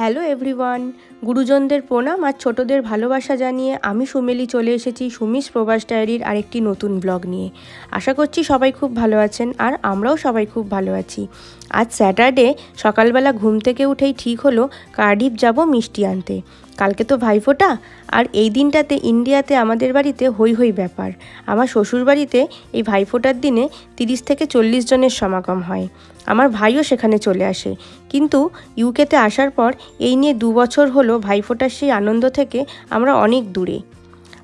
Hello everyone, গুরুজনদের প্রণাম আর ছোটদের ভালোবাসা জানিয়ে আমি সুমেলি চলে এসেছি সুমিস প্রবাস ডায়েরির আরেকটি নতুন ব্লগ নিয়ে। আশা করছি সবাই খুব ভালো আছেন আর আমরাও সবাই খুব ভালো আছি। আজ স্যাটারডে, সকালবেলা ঘুম থেকে উঠেই ঠিক হলো কার্ডিফ যাব মিষ্টি আনতে। কালকে তো ভাইফোঁটা, আর এই দিনটাতে ইন্ডিয়াতে আমাদের বাড়িতে হই হই ব্যাপার। আমার শ্বশুর বাড়িতে এই ভাইফোঁটার দিনে 30 থেকে 40 জনের সমাগম হয়। আমার ভাইও সেখানে চলে আসে, কিন্তু ইউকেতে আসার পর এই নিয়ে 2 বছর হলো ভাইফোঁটার সেই আনন্দ থেকে আমরা অনেক দূরে।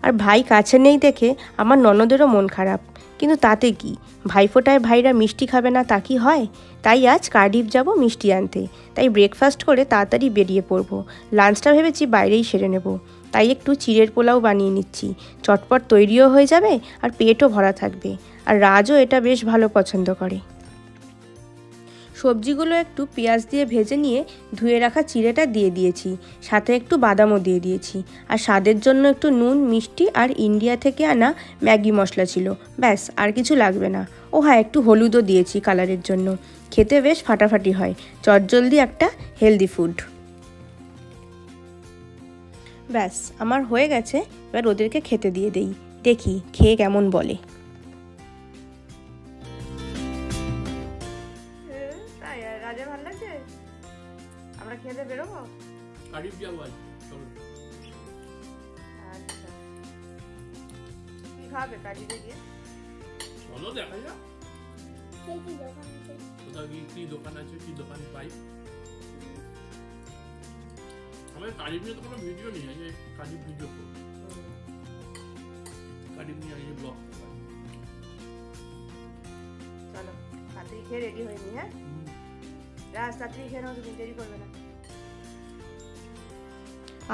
আর ভাই কাছে নেই দেখে আমার ননদেরও মন খারাপ, কিন্তু তাতে কি, ভাইফোঁটায় ভাইরা মিষ্টি খাবে না তা কি হয়? তাই আজ কার্ডিফ যাব মিষ্টি আনতে। তাই ব্রেকফাস্ট করে তাড়াতাড়ি বেরিয়ে পড়ব। লাঞ্চটা ভেবেছি বাইরেই সেরে নেব। তাই একটু চিড়ের পোলাও বানিয়ে নিচ্ছি, চটপট তৈরিও হয়ে যাবে আর পেটও ভরা থাকবে। আর রাজও এটা বেশ ভালো পছন্দ করে। সবজিগুলো একটু পেঁয়াজ দিয়ে ভেজে নিয়ে ধুয়ে রাখা চিড়েটা দিয়ে দিয়েছি, সাথে একটু বাদামও দিয়ে দিয়েছি। আর স্বাদের জন্য একটু নুন, মিষ্টি আর ইন্ডিয়া থেকে আনা ম্যাগি মশলা ছিল, ব্যাস আর কিছু লাগবে না। ও হ্যাঁ, একটু হলুদও দিয়েছি কালারের জন্য। খেতে বেশ ফাটাফাটি হয়, চটজলদি একটা হেলদি ফুড। ব্যাস আমার হয়ে গেছে, এবার ওদেরকে খেতে দিয়ে দেই, দেখি খেয়ে কেমন বলে। রাজা ভালো লাগছে? আমরা খেতে বেরোবো? কার্ডিফ যাবো আজ। আচ্ছা, কি খাবে কার্ডিফে গিয়ে? চলো দেখা যাক কোথাও কি দোকান আছে, কি দোকান পাই। আমার কার্ডিফ নিয়ে তো কোনো ভিডিও নেই, এই কার্ডিফ ভিডিও করবো, কার্ডিফ নিয়ে এই ব্লগ। চলো তাড়াতাড়ি খেয়ে রেডি হয়ে নি। হ্যাঁ রাজ, তাড়াতাড়ি খেয়ে নাও, তুমি দেরি করবে না।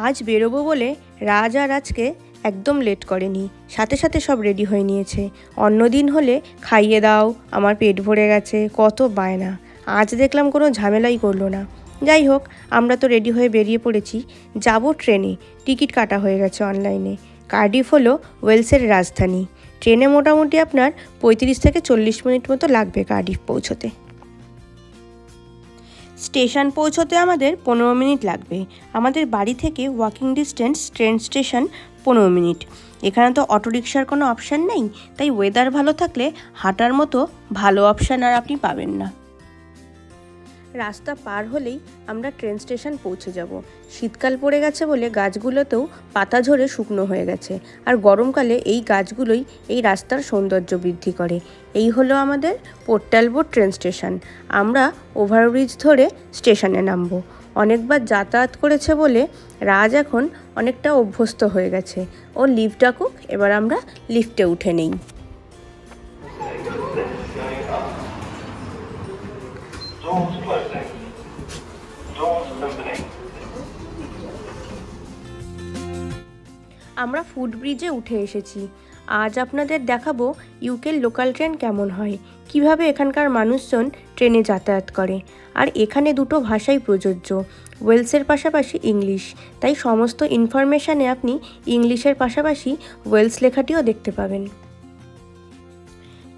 আজ বেরোবো বলে রাজ আর আজকে একদম লেট করেনি, সাথে সাথে সব রেডি হয়ে নিয়েছে। অন্যদিন হলে খাইয়ে দাও, আমার পেট ভরে গেছে, কত বায়না। আজ দেখলাম কোনো ঝামেলাই করলো না। যাই হোক, আমরা তো রেডি হয়ে বেরিয়ে পড়েছি। যাব ট্রেনে, টিকিট কাটা হয়ে গেছে অনলাইনে। কার্ডিফ হলো ওয়েলসের রাজধানী। ট্রেনে মোটামুটি আপনার 35 থেকে 40 মিনিট মতো লাগবে কার্ডিফ পৌঁছতে। স্টেশন পৌঁছতে আমাদের 15 মিনিট লাগবে। আমাদের বাড়ি থেকে walking distance train station 15 minute. এখানে তো অটোরিকশার কোনো অপশান নেই, তাই ওয়েদার ভালো থাকলে হাঁটার মতো ভালো অপশান আর আপনি পাবেন না। রাস্তা পার হলেই আমরা ট্রেন স্টেশন পৌঁছে যাব। শীতকাল পড়ে গেছে বলে গাছগুলোতেও পাতা ঝরে শুকনো হয়ে গেছে, আর গরমকালে এই গাছগুলোই এই রাস্তার সৌন্দর্য বৃদ্ধি করে। এই হলো আমাদের পোর্ট ট্যালবোট ট্রেন স্টেশন। আমরা ওভারব্রিজ ধরে স্টেশনে নামবো। অনেকবার যাতায়াত করেছে বলে রাজ এখন অনেকটা অভ্যস্ত হয়ে গেছে। ও লিফট ডাকুক, এবার আমরা লিফটে উঠে নেই। আমরা ফুটব্রিজে উঠে এসেছি। আজ আপনাদের দেখাবো ইউকের লোকাল ট্রেন কেমন হয়, কিভাবে এখানকার মানুষজন ট্রেনে যাতায়াত করে। আর এখানে দুটো ভাষাই প্রযোজ্য, ওয়েলসের পাশাপাশি ইংলিশ। তাই সমস্ত ইনফরমেশানে আপনি ইংলিশের পাশাপাশি ওয়েলস লেখাটিও দেখতে পাবেন।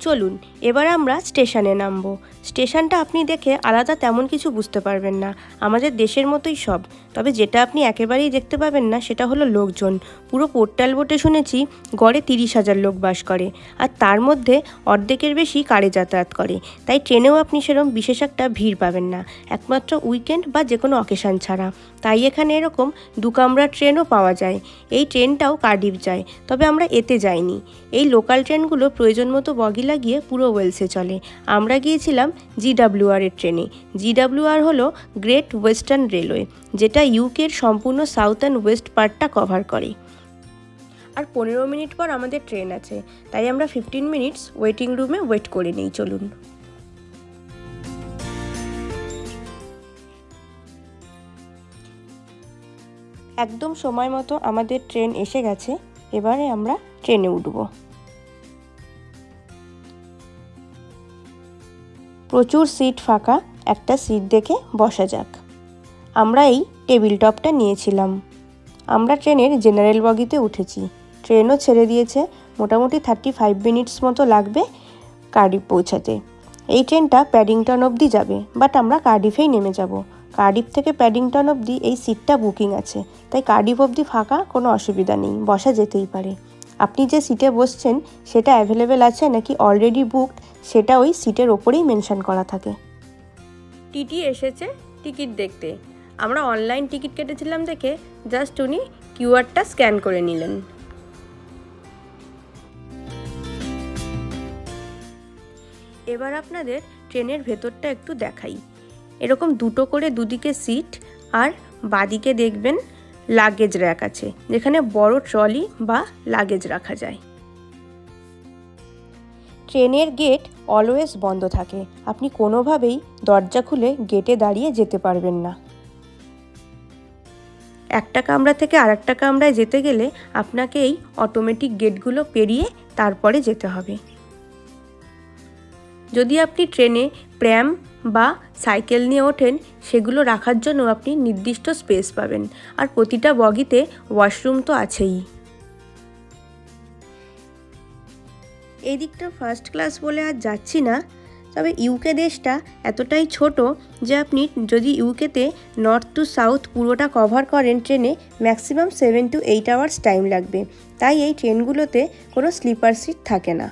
চলুন এবার আমরা স্টেশনে নামবো। স্টেশনটা আপনি দেখে আলাদা তেমন কিছু বুঝতে পারবেন না, আমাদের দেশের মতোই সব। তবে যেটা আপনি একেবারেই দেখতে পাবেন না সেটা হলো লোকজন। পুরো পোর্ট ট্যালবোটে শুনেছি গড়ে 30,000 লোক বাস করে, আর তার মধ্যে অর্ধেকের বেশি কারে যাতায়াত করে। তাই ট্রেনেও আপনি সেরকম বিশেষ একটা ভিড় পাবেন না, একমাত্র উইকেন্ড বা যে কোনো অকেশান ছাড়া। তাই এখানে এরকম 2 কামরার ট্রেনও পাওয়া যায়। এই ট্রেনটাও কার্ডিফ যায়, তবে আমরা এতে যাইনি। এই লোকাল ট্রেনগুলো প্রয়োজন মতো বগি লাগিয়ে পুরো ওয়েলসে চলে। আমরা গিয়েছিলাম GWR এর ট্রেনে। GWR হলো গ্রেট ওয়েস্টার্ন রেলওয়ে, যেটা ইউকের সম্পূর্ণ সাউথ অ্যান্ড ওয়েস্ট পার্টটা কভার করে। আর 15 মিনিট পর আমাদের ট্রেন আছে, তাই আমরা 15 মিনিটস ওয়েটিং রুমে ওয়েট করে নিই। চলুন। একদম সময় মতো আমাদের ট্রেন এসে গেছে, এবারে আমরা ট্রেনে উঠব। প্রচুর সিট ফাঁকা, একটা সিট দেখে বসা যাক। আমরা এই টেবিল টপটা নিয়েছিলাম। আমরা ট্রেনের জেনারেল বগিতে উঠেছি। ট্রেনও ছেড়ে দিয়েছে, মোটামুটি 35 মিনিটস মতো লাগবে কার্ডিফ পৌঁছাতে। এই ট্রেনটা প্যাডিংটন অবধি যাবে, বাট আমরা কার্ডিফেই নেমে যাব। কার্ডিফ থেকে প্যাডিংটন অবধি এই সিটটা বুকিং আছে, তাই কার্ডিফ অবধি ফাঁকা, কোনো অসুবিধা নেই, বসা যেতেই পারে। আপনি যে সিটে বসছেন সেটা অ্যাভেলেবেল আছে নাকি অলরেডি বুকড সেটা ওই সিটের ওপরেই মেনশন করা থাকে। টিটি এসেছে টিকিট দেখতে। আমরা অনলাইন টিকিট কেটেছিলাম দেখে জাস্ট উনি কিউআরটা স্ক্যান করে নিলেন। এবার আপনাদের ট্রেনের ভেতরটা একটু দেখাই। এরকম দুটো করে দুদিকে সিট, আর বাদিকে দেখবেন লাগেজ র্যাক আছে, যেখানে বড় ট্রলি বা লাগেজ রাখা যায়। ট্রেনের গেট অলওয়েজ বন্ধ থাকে, আপনি কোনোভাবেই দরজা খুলে গেটে দাঁড়িয়ে যেতে পারবেন না। একটা কামরা থেকে আরেকটা কামরায় যেতে গেলে আপনাকে এই অটোমেটিক গেটগুলো পেরিয়ে তারপরে যেতে হবে। যদি আপনি ট্রেনে প্র্যাম বা সাইকেল নিয়ে ওঠেন, সেগুলো রাখার জন্য আপনি নির্দিষ্ট স্পেস পাবেন, আর প্রতিটা বগিতে ওয়াশরুম তো আছেই। এই দিকটা ফার্স্ট ক্লাস বলে আর যাচ্ছি না, তবে ইউকে দেশটা এতটাই ছোট যে আপনি যদি ইউকেতে নর্থ টু সাউথ পুরোটা কভার করেন ট্রেনে, ম্যাক্সিমাম 7 to 8 আওয়ার্স টাইম লাগবে। তাই এই ট্রেনগুলোতে কোনো স্লিপার সিট থাকে না।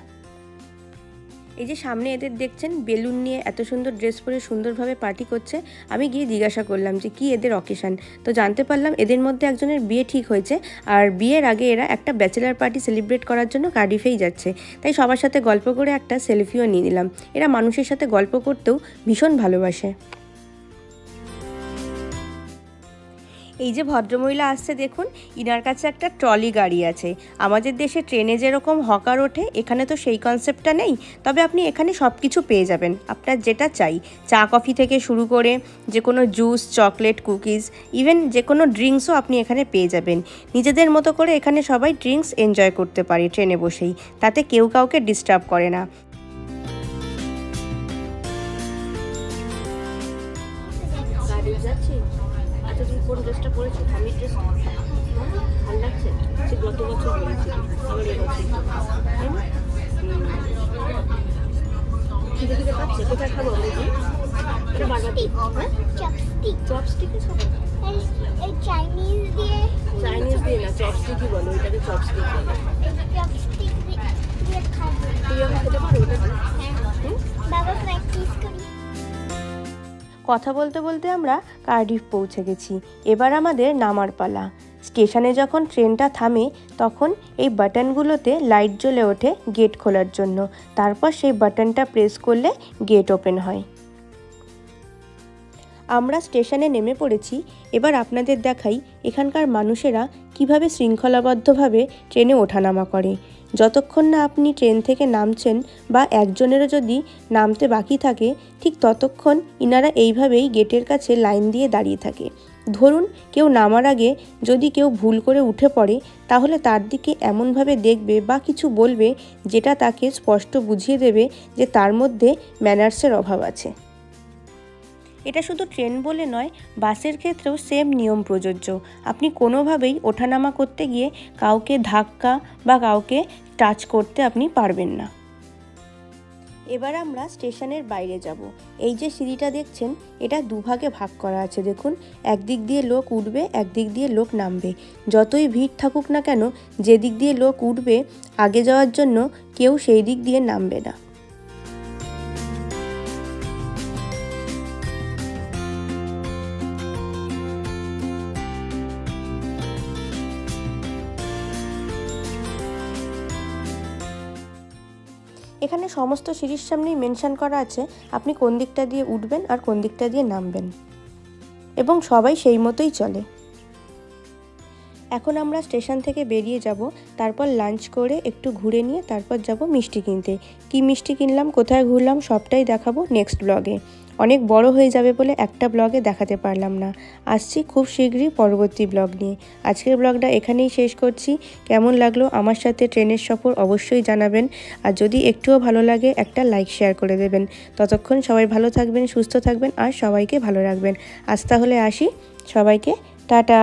এই যে সামনে এদের দেখছেন বেলুন নিয়ে এত সুন্দর ড্রেস পরে সুন্দরভাবে পার্টি করছে। আমি গিয়ে জিজ্ঞাসা করলাম যে কি এদের অকেশান, তো জানতে পারলাম এদের মধ্যে একজনের বিয়ে ঠিক হয়েছে, আর বিয়ের আগে এরা একটা ব্যাচেলার পার্টি সেলিব্রেট করার জন্য কার্ডিফেই যাচ্ছে। তাই সবার সাথে গল্প করে একটা সেলফিও নিয়ে নিলাম। এরা মানুষের সাথে গল্প করতেও ভীষণ ভালোবাসে। এই যে ভদ্রমহিলা আসছে দেখুন, ইনার কাছে একটা ট্রলি গাড়ি আছে। আমাদের দেশে ট্রেনে যেরকম হকার ওঠে, এখানে তো সেই কনসেপ্টটা নেই, তবে আপনি এখানে সব কিছু পেয়ে যাবেন আপনার যেটা চাই। চা কফি থেকে শুরু করে যে কোনো জুস, চকলেট, কুকিজ, ইভেন যে কোনো ড্রিঙ্কসও আপনি এখানে পেয়ে যাবেন। নিজেদের মতো করে এখানে সবাই ড্রিঙ্কস এনজয় করতে পারে ট্রেনে বসেই, তাতে কেউ কাউকে ডিস্টার্ব করে না। আচ্ছা, তুমি কোন ড্রেসটা পরেছো? আমি ড্রেস ভালো লাগছে, সে গত বছর পরেছি, আবার এবছর খিদে খিদে পাচ্ছে। কোথায় খাবো আমরা? কি এটা বারবাটি? হ্যাঁ, চপস্টিক। চপস্টিকে খাবো? চাইনিজ দিয়ে না, চপস্টিকই বলো, এটাকে চপস্টিক বলো। চপস্টিক দিয়ে খাবো। তুই আমি খেতে পারো এটা? হ্যাঁ, বাবা প্র্যাকটিস করি। কথা বলতে বলতে আমরা কার্ডিফ পৌঁছে গেছি। এবার আমাদের নামার পালা। স্টেশনে যখন ট্রেনটা থামে তখন এই বাটনগুলোতে লাইট জ্বলে ওঠে গেট খোলার জন্য, তারপর সেই বাটনটা প্রেস করলে গেট ওপেন হয়। আমরা স্টেশনে নেমে পড়েছি। এবার আপনাদের দেখাই এখানকার মানুষেরা কিভাবে শৃঙ্খলাবদ্ধভাবে ট্রেনে ওঠানামা করে। যতক্ষণ না আপনি ট্রেন থেকে নামছেন বা একজনেরও যদি নামতে বাকি থাকে, ঠিক ততক্ষণ ইনারা এইভাবেই গেটের কাছে লাইন দিয়ে দাঁড়িয়ে থাকে। ধরুন কেউ নামার আগে যদি কেউ ভুল করে উঠে পড়ে, তাহলে তার দিকে এমনভাবে দেখবে বা কিছু বলবে যেটা তাকে স্পষ্ট বুঝিয়ে দেবে যে তার মধ্যে ম্যানার্সের অভাব আছে। এটা শুধু ট্রেন বলে নয়, বাসের ক্ষেত্রেও সেম নিয়ম প্রযোজ্য। আপনি কোনোভাবেই ওঠানামা করতে গিয়ে কাউকে ধাক্কা বা কাউকে টাচ করতে আপনি পারবেন না। এবার আমরা স্টেশনের বাইরে যাব। এই যে সিঁড়িটা দেখছেন, এটা দুভাগে ভাগ করা আছে। দেখুন, একদিক দিয়ে লোক উঠবে, একদিক দিয়ে লোক নামবে। যতই ভিড় থাকুক না কেন, যে দিক দিয়ে লোক উঠবে আগে যাওয়ার জন্য, কেউ সেই দিক দিয়ে নামবে না। এখানে সমস্ত সিঁড়ির সামনেই মেনশন করা আছে আপনি কোন দিকটা দিয়ে উঠবেন আর কোন দিকটা দিয়ে নামবেন, এবং সবাই সেই মতোই চলে। এখন আমরা স্টেশন থেকে বেরিয়ে যাব, তারপর লাঞ্চ করে একটু ঘুরে নিয়ে তারপর যাব মিষ্টি কিনতে। কি মিষ্টি কিনলাম, কোথায় ঘুরলাম, সবটাই দেখাবো নেক্সট ব্লগে। অনেক বড় হয়ে যাবে বলে একটা ব্লগে দেখাতে পারলাম না। আসছি খুব শীঘ্রই পরবর্তী ব্লগ নিয়ে। আজকের ব্লগটা এখানেই শেষ করছি। কেমন লাগলো আমার সাথে ট্রেনের সফর অবশ্যই জানাবেন, আর যদি একটুও ভালো লাগে একটা লাইক শেয়ার করে দেবেন। ততক্ষণ সবাই ভালো থাকবেন, সুস্থ থাকবেন আর সবাইকে ভালো রাখবেন। আজ তাহলে আসি, সবাইকে টাটা।